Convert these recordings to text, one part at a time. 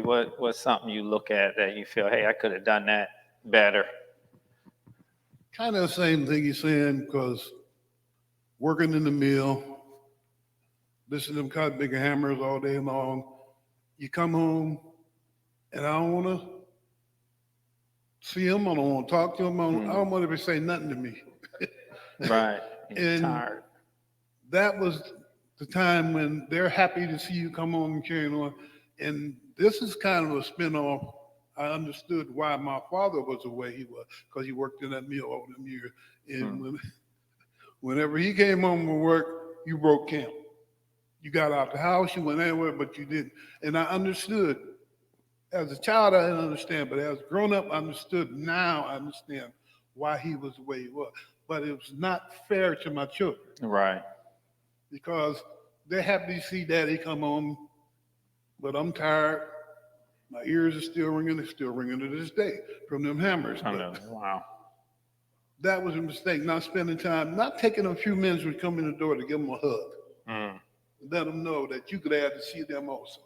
What's something you look at that you feel, hey, I could have done that better? Kind of the same thing you're saying, because working in the mill, listening to them cut big hammers all day long, you come home and I don't want to see them. I don't want to talk to them. I don't want them to say nothing to me. Right. You're And tired. that was the time when they're happy to see you come home and carrying on. And this is kind of a spinoff. I understood why my father was the way he was, because he worked in that mill all them years. And whenever he came home from work, you broke camp. You got out the house, you went anywhere, but you didn't. And I understood. As a child, I didn't understand, but as grown up, I understood. Now I understand why he was the way he was. But it was not fair to my children, Right. because they're happy to see daddy come home, but I'm tired. My ears are still ringing. They're still ringing to this day from them hammers. I know. Wow. That was a mistake. Not spending time, not taking a few minutes to come in the door to give them a hug. Mm. Let them know that you could have to see them also.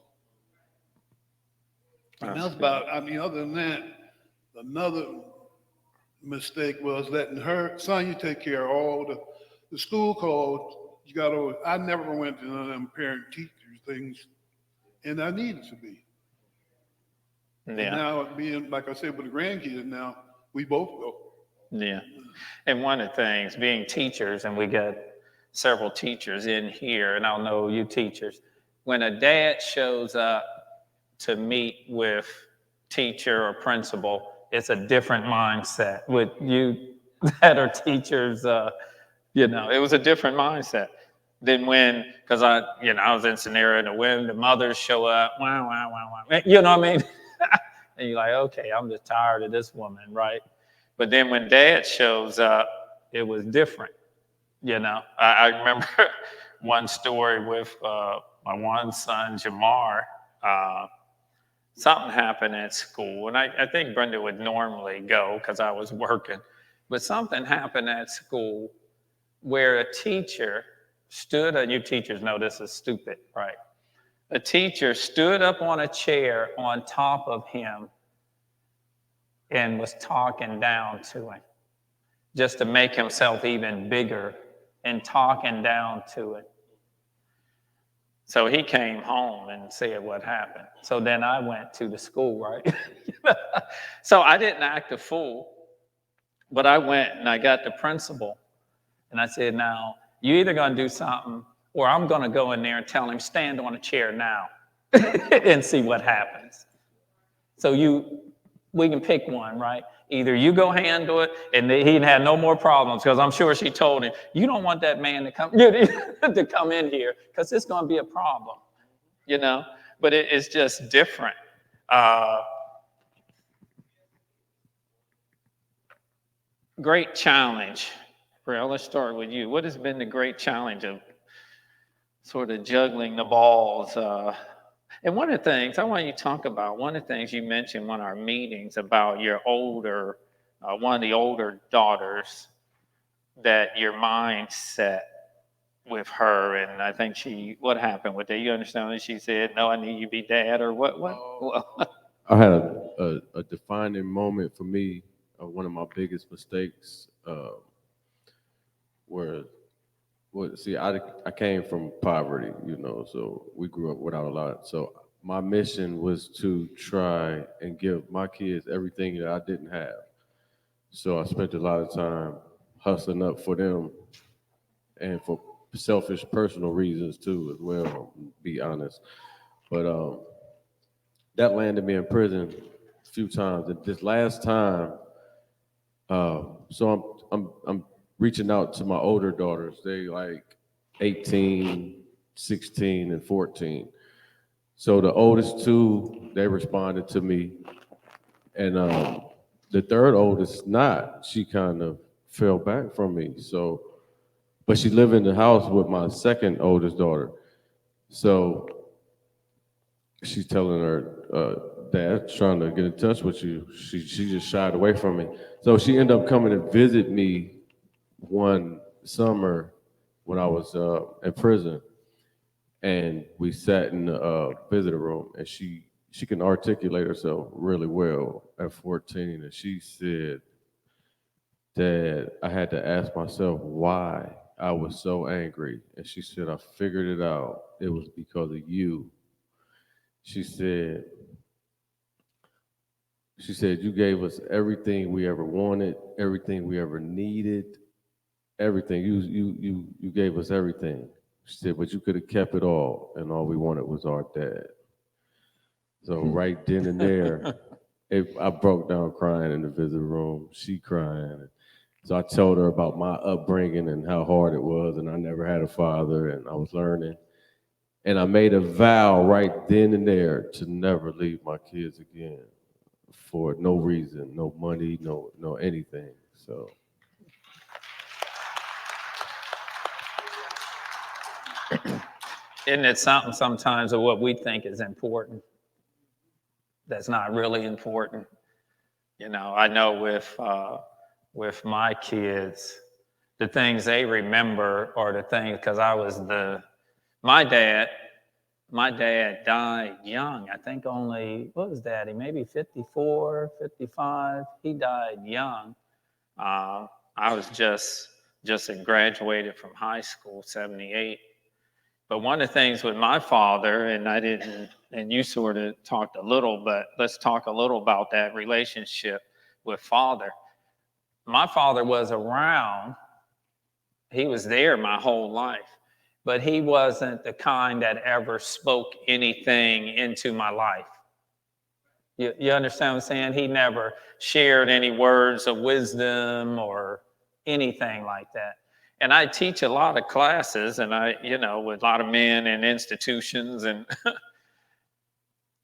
And That's that's about, I mean, other than that, another mistake was letting her, son, you take care of all the school calls. You got to, I never went to none of them parent teacher things, and I needed to be. And Yeah. now, being, like I said, with the grandkids now, we both go. Yeah. And one of the things, being teachers, and we got several teachers in here, and I'll know you teachers, when a dad shows up to meet with teacher or principal, it's a different mindset. With you that are teachers, it was a different mindset than when, because I was in scenario, and when the mothers show up, wow, wow, wow, wow, you know what I mean? And you're like, okay, I'm just tired of this woman, right? But then when dad shows up, it was different. I remember one story with my one son, Jamar. Something happened at school, and I think Brenda would normally go because I was working, but something happened at school where a teacher stood, and you teachers know this is stupid, right? A teacher stood up on a chair on top of him and was talking down to him just to make himself even bigger and talking down to it. So he came home and said what happened. So then I went to the school, right? So I didn't act a fool, but I went and I got the principal and I said, now, you're either going to do something or I'm going to go in there and tell him, stand on a chair now and see what happens. So we can pick one, right? Either you go handle it, and he'd have no more problems, because I'm sure she told him, you don't want that man to come to come in here, because it's going to be a problem, But it's just different. Great challenge. Rael, let's start with you. What has been the great challenge of sort of juggling the balls? And one of the things I want you to talk about, one of the things you mentioned in one of our meetings about your one of the older daughters, that your mindset with her, and I think what happened with that? You understand that she said, no, I need you to be dad, or what? I had a defining moment for me. One of my biggest mistakes were, I came from poverty, so we grew up without a lot. So my mission was to try and give my kids everything that I didn't have. So I spent a lot of time hustling up for them, and for selfish personal reasons too, as well, be honest. But that landed me in prison a few times. And this last time, so I'm reaching out to my older daughters. They like 18, 16, and 14. So the oldest two, they responded to me, and the third oldest not. She kind of fell back from me. So, but she lived in the house with my second oldest daughter. So she's telling her dad's trying to get in touch with you. She just shied away from me. So she ended up coming to visit me one summer when I was in prison, and we sat in the visitor room, and she she can articulate herself really well at 14. And she said that I had to ask myself why I was so angry. And she said, I figured it out. It was because of you. She said, you gave us everything we ever wanted, everything we ever needed, everything. You gave us everything. She said, but you could have kept it all, and all we wanted was our dad. So right then and there, I broke down crying in the visitor room. She crying. So I told her about my upbringing and how hard it was, and I never had a father, and I was learning. And I made a vow right then and there to never leave my kids again for no reason, no money, no anything. So. Isn't it something sometimes of what we think is important that's not really important? You know, I know with my kids, the things they remember are the things, because my dad died young. I think only, what was daddy? Maybe 54, 55. He died young. I was just graduated from high school, 78. But one of the things with my father, and you sort of talked a little, but let's talk a little about that relationship with father. My father was around. He was there my whole life, but he wasn't the kind that ever spoke anything into my life. You understand what I'm saying? He never shared any words of wisdom or anything like that. And I teach a lot of classes, and with a lot of men and institutions, and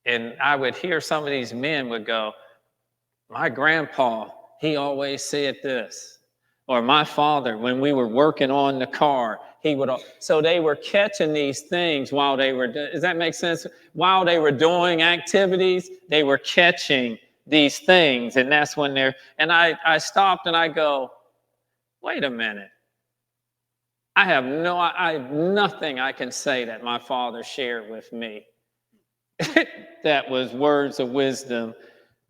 and I would hear some of these men would go, my grandpa, he always said this. Or my father, when we were working on the car, so they were catching these things while they were, does that make sense? While they were doing activities, they were catching these things. And that's when and I stopped and I go, wait a minute. I have nothing I can say that my father shared with me that was words of wisdom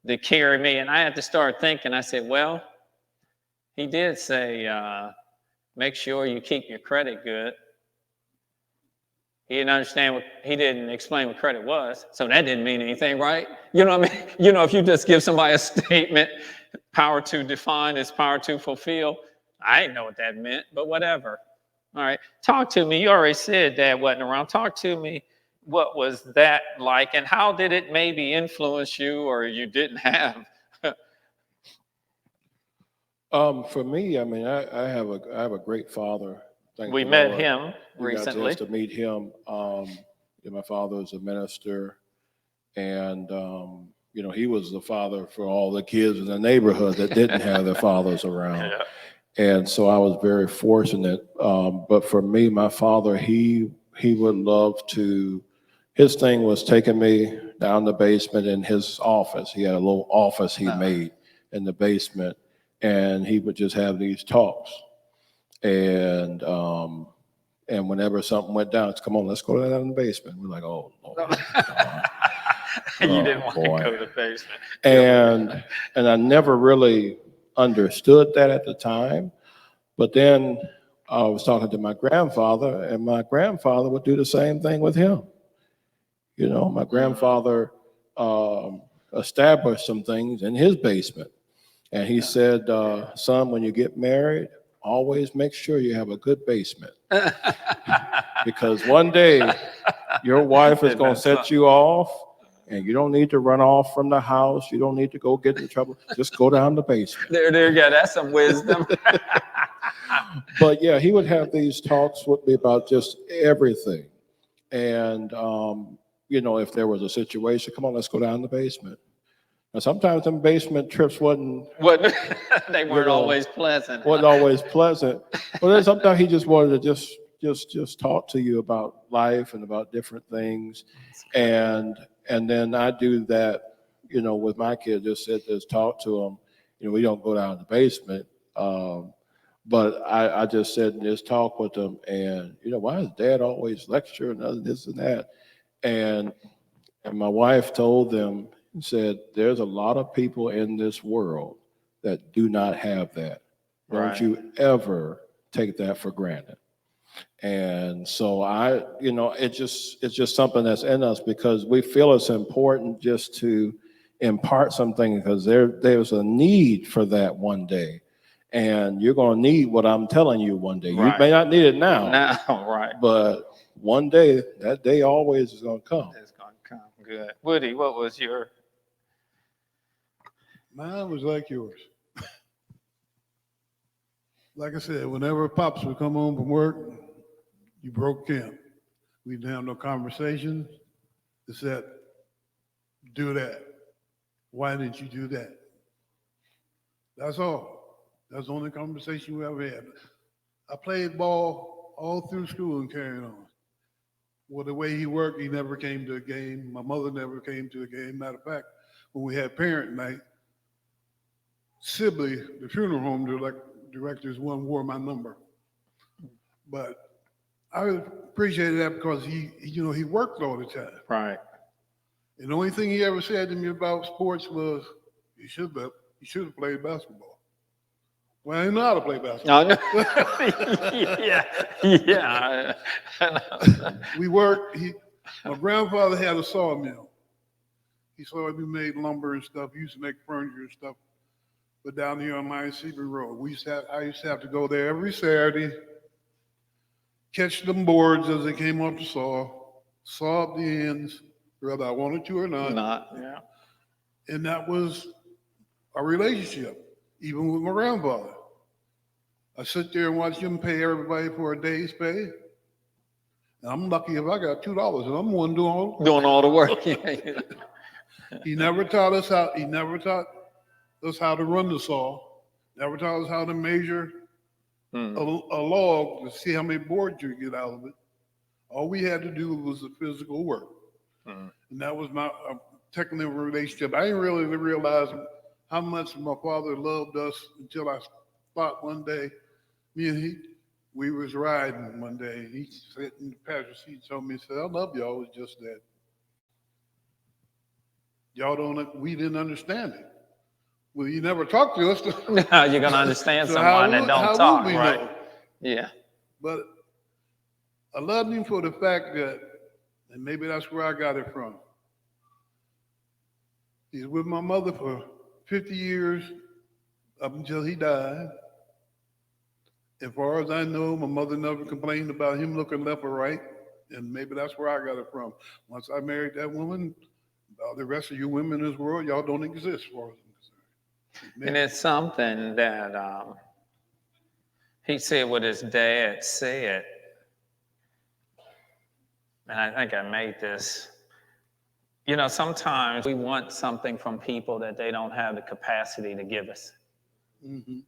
that carry me. And I had to start thinking, I said, well, he did say, make sure you keep your credit good. He didn't explain what credit was. So that didn't mean anything, right? You know what I mean? You know, if you just give somebody a statement, power to define is power to fulfill. I didn't know what that meant, but whatever. All right, talk to me. You already said Dad wasn't around. Talk to me. What was that like, and how did it maybe influence you, or you didn't have? For me, I mean, I have a great father. Thank We the met Lord. him We got a recently. chance to meet him. My father was a minister, and he was the father for all the kids in the neighborhood that didn't have their fathers around. Yeah. And so I was very fortunate. But for me, my father, he would love to. His thing was taking me down the basement in his office. He had a little office he made in the basement, and he would just have these talks. And whenever something went down, it's come on, let's go down in the basement. We're like, oh Lord. You didn't want boy. to go to the basement. And I never really understood that at the time. But then I was talking to my grandfather, and my grandfather would do the same thing with him. You know, my grandfather established some things in his basement. And he said, son, when you get married, always make sure you have a good basement. Because one day your wife is going to set you off, and you don't need to run off from the house. You don't need to go get in trouble. Just go down the basement. There you go. That's some wisdom. But yeah, he would have these talks with me about just everything. And, if there was a situation, come on, let's go down the basement. Now, sometimes them basement trips They weren't always pleasant. wasn't always pleasant. But then sometimes he just wanted to just talk to you about life and about different things. And then I do that, with my kids, just sit there, talk to them. We don't go down the basement. But I just sit and just talk with them. And, why is Dad always lecturing us, this and that? And And my wife told them, said, there's a lot of people in this world that do not have that. Don't Right. you ever take that for granted. And so it's just something that's in us because we feel it's important just to impart something because there's a need for that one day. And you're going to need what I'm telling you one day. You Right. may not need it now, Now, right. but one day, that day always is going to come. It's going to come. Good. Woody, what was your? Mine was like yours. Like I said, whenever Pops would come home from work, you broke camp. We didn't have no conversations. It said, do that. Why didn't you do that? That's all. That's the only conversation we ever had. I played ball all through school and carrying on. Well, the way he worked, he never came to a game. My mother never came to a game. Matter of fact, when we had parent night, Sibley, the funeral home directors, one wore my number. But I appreciated that because he worked all the time. Right. And the only thing he ever said to me about sports was, you should have played basketball. Well, I didn't know how to play basketball. No, no. Yeah. We worked. My grandfather had a sawmill. He we made lumber and stuff. He used to make furniture and stuff. But down here on Mississippi Road, I used to have to go there every Saturday, catch them boards as they came off the saw up the ends, whether I wanted to or not. Yeah. And that was a relationship, even with my grandfather. I sit there and watch him pay everybody for a day's pay. And I'm lucky if I got $2 and I'm one Doing all the work. He never taught us how to run the saw. Never taught us how to measure a log to see how many boards you get out of it. All we had to do was the physical work. And that was my technical relationship. I didn't really realize how much my father loved us until I thought one day, we was riding one day, and he sat in the passenger seat and told me, he said, I love y'all, it's just that we didn't understand it. Well, you never talked to us. No, you're going to understand So someone that don't talk, we right? know? Yeah. But I loved him for the fact that, and maybe that's where I got it from. He's with my mother for 50 years up until he died. As far as I know, my mother never complained about him looking left or right. And maybe that's where I got it from. Once I married that woman, the rest of you women in this world, y'all don't exist for us. And it's something that he said what his dad said. And I think I made this. Sometimes we want something from people that they don't have the capacity to give us. Mm-hmm.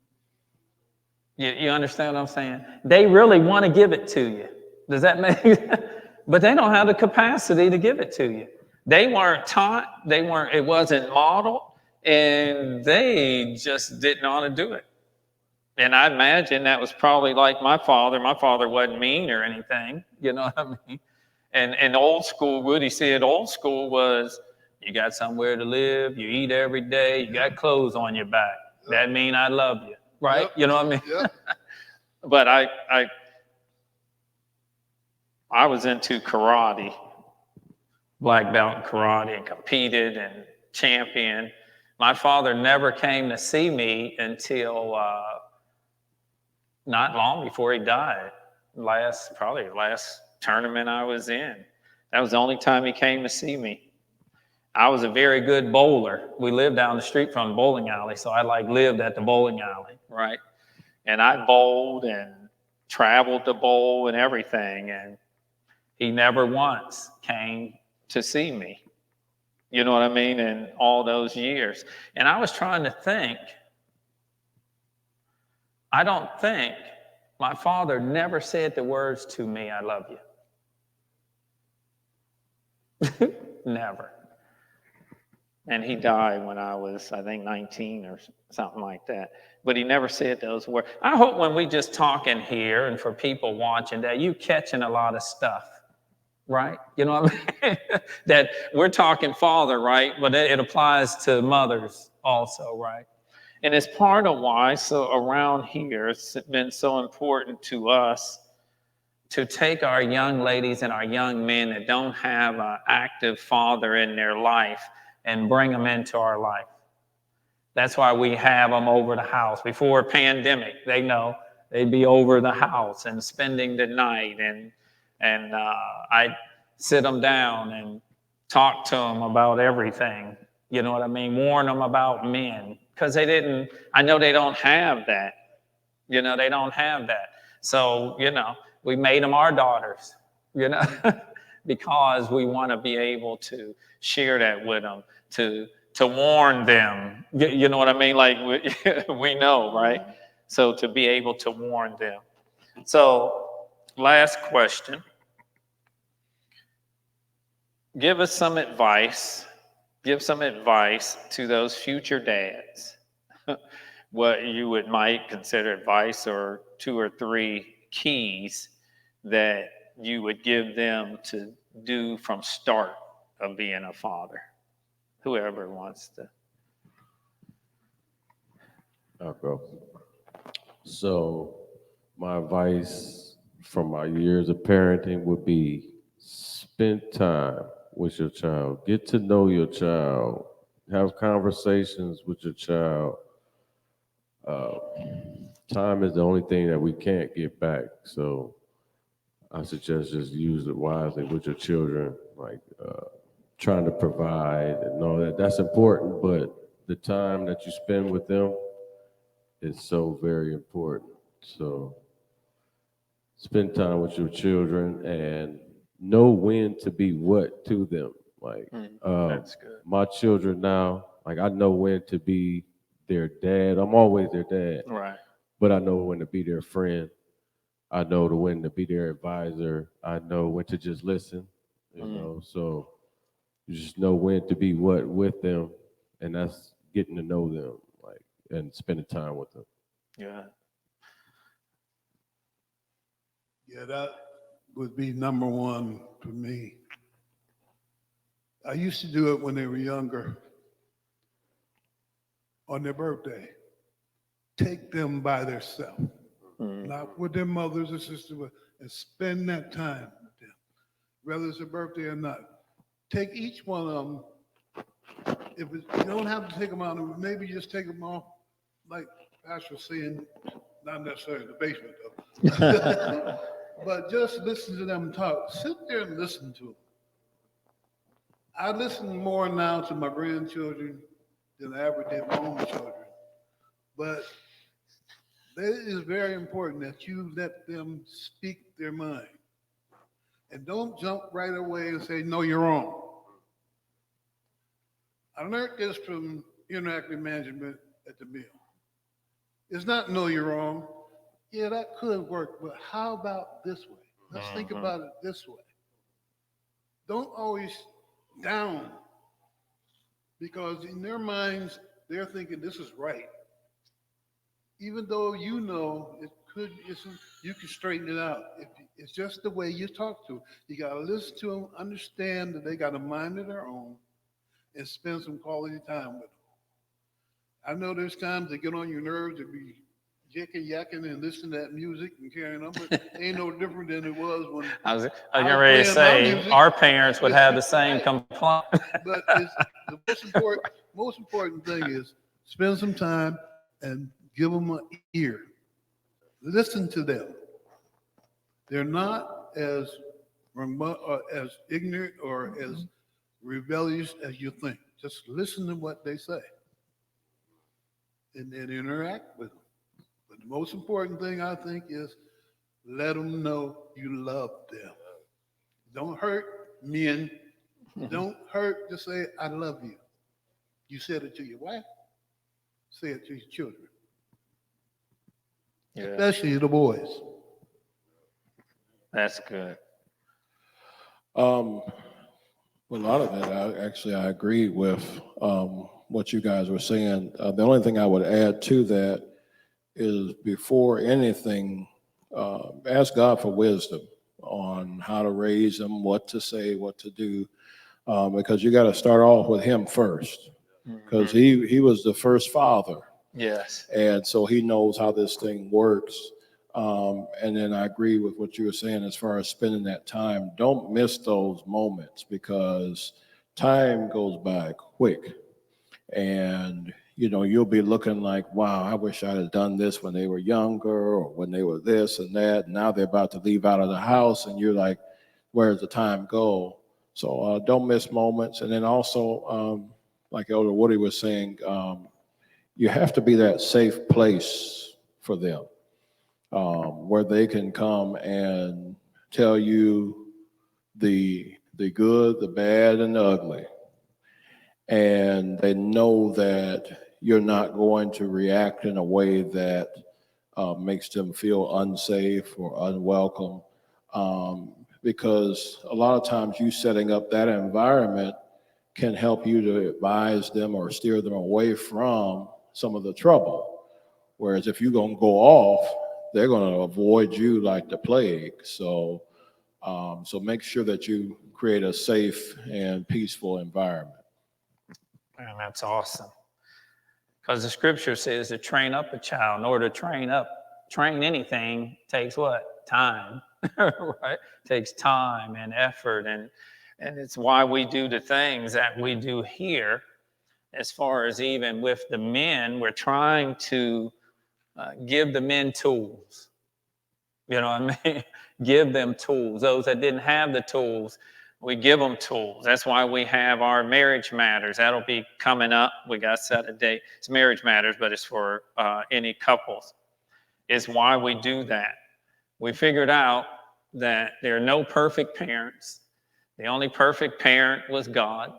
You understand what I'm saying? They really want to give it to you. Does that make sense? But they don't have the capacity to give it to you. They weren't taught. It wasn't modeled. And they just didn't want to do it. And I imagine that was probably like my father. My father wasn't mean or anything. You know what I mean? And old school, Woody said old school was, you got somewhere to live, you eat every day, you got clothes on your back. That mean I love you, right? Yep. You know what I mean? Yep. But I was into karate, black belt in karate, and competed and championed. My father never came to see me until not long before he died. Probably the last tournament I was in. That was the only time he came to see me. I was a very good bowler. We lived down the street from the bowling alley, so I lived at the bowling alley, right? And I bowled and traveled to bowl and everything, and he never once came to see me. You know what I mean? In all those years. And I was trying to think, I don't think my father never said the words to me, I love you. Never. And he died when I was, I think, 19 or something like that. But he never said those words. I hope when we just talking here and for people watching that you catching a lot of stuff. right? You know what I mean? That we're talking father, right? But it applies to mothers also, right? And it's part of why, so around here, it's been so important to us to take our young ladies and our young men that don't have an active father in their life and bring them into our life. That's why we have them over the house. Before pandemic, they know they'd be over the house and spending the night, and I sit them down and talk to them about everything. You know what I mean? Warn them about men because they didn't. I know they don't have that. You know, they don't have that. So we made them our daughters. You know, because we want to be able to share that with them to warn them. You know what I mean? Like we know, right? So to be able to warn them. So last question. Give us some advice. Give some advice to those future dads. What you might consider advice or 2 or 3 keys that you would give them to do from start of being a father. Whoever wants to. I'll go. So my advice from my years of parenting would be spend time with your child. Get to know your child. Have conversations with your child. Time is the only thing that we can't get back. So I suggest just use it wisely with your children, like trying to provide and all that. That's important, but the time that you spend with them is so very important. So spend time with your children and know when to be what to them. Like That's good. my children now, like I know when to be their dad. I'm always their dad, Right. but I know when to be their friend. I know when to be their advisor. I know when to just listen, you know. So you just know when to be what with them, and that's getting to know them, like, and spending time with them. Yeah. Yeah, that would be number one for me. I used to do it when they were younger on their birthday. Take them by themselves, not with their mothers or sisters, and spend that time with them, whether it's a birthday or not. Take each one of them. You don't have to take them out, maybe just take them off, like Pastor was saying, not necessarily in the basement though. But just listen to them talk. Sit there and listen to them. I listen more now to my grandchildren than I ever did my own children. But it is very important that you let them speak their mind. And don't jump right away and say, no, you're wrong. I learned this from interactive management at the Mill. It's not no, you're wrong. Yeah, that could work, but how about this way? Let's think about it this way. Don't always down, because in their minds, they're thinking this is right. Even though you know it isn't, you can straighten it out. It's just the way you talk to them. You got to listen to them, understand that they got a mind of their own, and spend some quality time with them. I know there's times they get on your nerves to be yakking, yakking, and listening to that music and carrying on, but it ain't no different than it was when I was I getting was ready to playing my say music. our parents would have the same Right. complaint. But it's, the most important thing is spend some time and give them an ear. Listen to them. They're not as ignorant or as rebellious as you think. Just listen to what they say and then interact with them. But the most important thing I think is let them know you love them. Don't hurt men. Don't hurt to say, I love you. You said it to your wife, say it to your children, Yeah, especially the boys. that's good. Well, a lot of that, I agree with what you guys were saying. The only thing I would add to that is before anything, ask God for wisdom. on how to raise them, what to say, what to do, because you got to start off with him first, because he was the first father. Yes. And so he knows how this thing works. And then I agree with what you were saying as far as spending that time. Don't miss those moments because time goes by quick. And, you know, you'll be looking like, wow, I wish I'd have done this when they were younger or when they were this and that. Now they're about to leave out of the house and you're like, where's the time go? So don't miss moments. And then also, like Elder Woody was saying, you have to be that safe place for them where they can come and tell you the good, the bad, and the ugly. And they know that you're not going to react in a way that makes them feel unsafe or unwelcome. Because a lot of times you setting up that environment can help you to advise them or steer them away from some of the trouble. Whereas if you're going to go off, they're going to avoid you like the plague. So, so make sure that you create a safe and peaceful environment. And that's awesome. Because the scripture says to train up a child. In order to train anything takes what? Time, right? Takes time and effort. And it's why we do the things that we do here. As far as even with the men, we're trying to give the men tools. You know what I mean? Give them tools. Those that didn't have the tools, we give them tools. That's why we have our Marriage Matters. That'll be coming up. We got set a date. It's Marriage Matters, but it's for any couples. It's why we do that. We figured out that there are no perfect parents. The only perfect parent was God.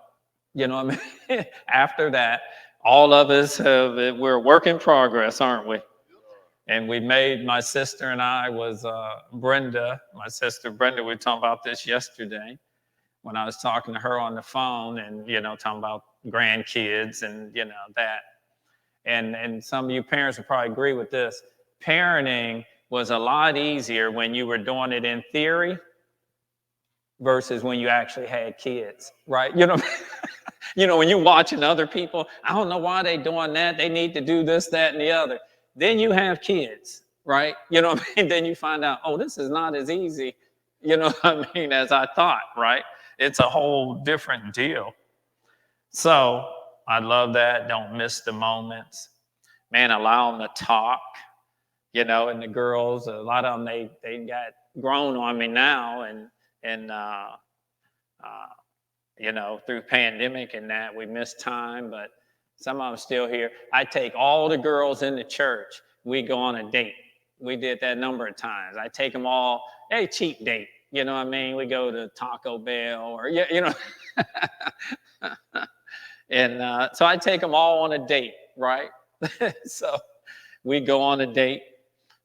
You know what I mean? After that, all of us we're a work in progress, aren't we? And we made, my sister and I was Brenda, my sister Brenda, we were talking about this yesterday when I was talking to her on the phone and, you know, talking about grandkids and, you know, that. And some of you parents will probably agree with this. Parenting was a lot easier when you were doing it in theory versus when you actually had kids, right? You know, you know, when you're watching other people, I don't know why they're doing that. They need to do this, that, and the other. Then you have kids, right? You know what I mean? Then you find out, oh, this is not as easy, you know what I mean, as I thought, right? It's a whole different deal. So I love that. Don't miss the moments. Man, allow them to talk, you know, and the girls, a lot of them, they got grown on me now and you know, through pandemic and that, we missed time, but some of them still here. I take all the girls in the church. We go on a date. We did that a number of times. I take them all, hey, cheap date. You know what I mean? We go to Taco Bell or, you know. And so I take them all on a date, right? So we go on a date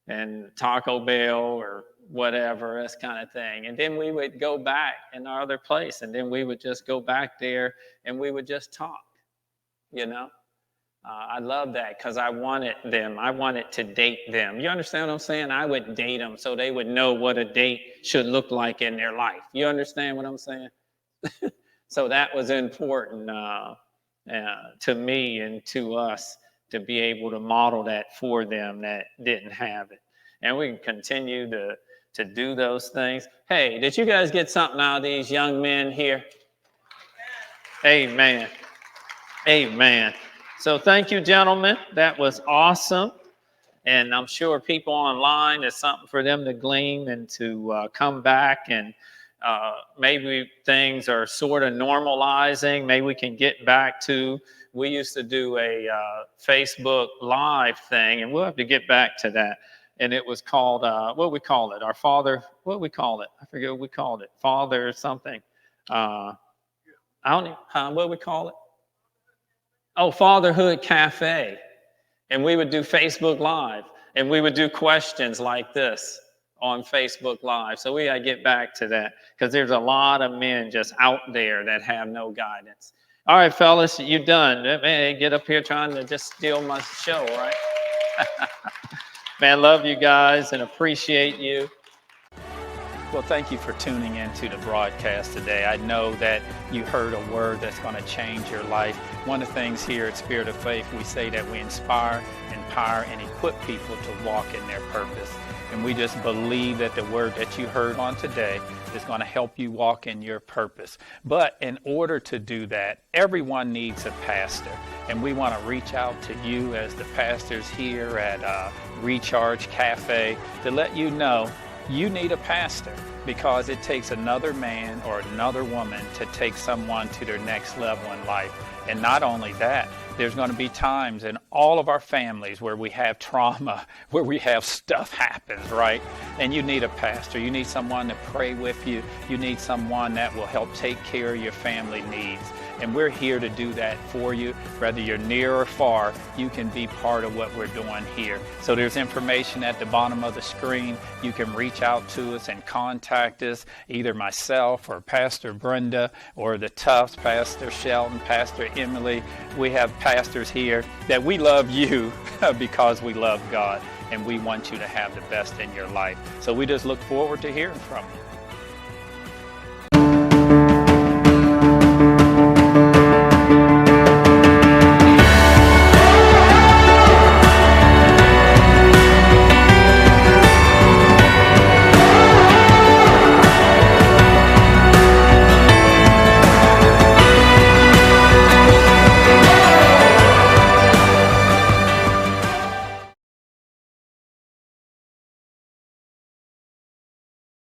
and Taco Bell or whatever, this kind of thing. And then we would go back in our other place, and then we would just go back there and we would just talk, you know. I love that because I wanted to date them. You understand what I'm saying? I would date them so they would know what a date should look like in their life. You understand what I'm saying? So that was important to me and to us to be able to model that for them that didn't have it. And we can continue to do those things. Hey, did you guys get something out of these young men here? Amen. Amen. So thank you, gentlemen. That was awesome. And I'm sure people online, there's something for them to glean and to come back. And maybe things are sort of normalizing. Maybe we can get back to, we used to do a Facebook Live thing, and we'll have to get back to that. And it was called, what we call it? Our Father, what we call it? I forget what we called it. Father something. I don't know, what we call it? Oh, Fatherhood Cafe. And we would do Facebook Live. And we would do questions like this on Facebook Live. So we got to get back to that because there's a lot of men just out there that have no guidance. All right, fellas, you done. Man, get up here trying to just steal my show, right? Man, love you guys and appreciate you. Well, thank you for tuning into the broadcast today. I know that you heard a word that's going to change your life. One of the things here at Spirit of Faith, we say that we inspire, empower, and equip people to walk in their purpose. And we just believe that the word that you heard on today is going to help you walk in your purpose. But in order to do that, everyone needs a pastor. And we want to reach out to you as the pastors here at Recharge Cafe to let you know you need a pastor, because it takes another man or another woman to take someone to their next level in life. And not only that, there's going to be times in all of our families where we have trauma, where we have stuff happens, right? And you need a pastor. You need someone to pray with you. You need someone that will help take care of your family needs. And we're here to do that for you. Whether you're near or far, you can be part of what we're doing here. So there's information at the bottom of the screen. You can reach out to us and contact us, either myself or Pastor Brenda or the Tufts, Pastor Shelton, Pastor Emily. We have pastors here that we love you because we love God, and we want you to have the best in your life. So we just look forward to hearing from you.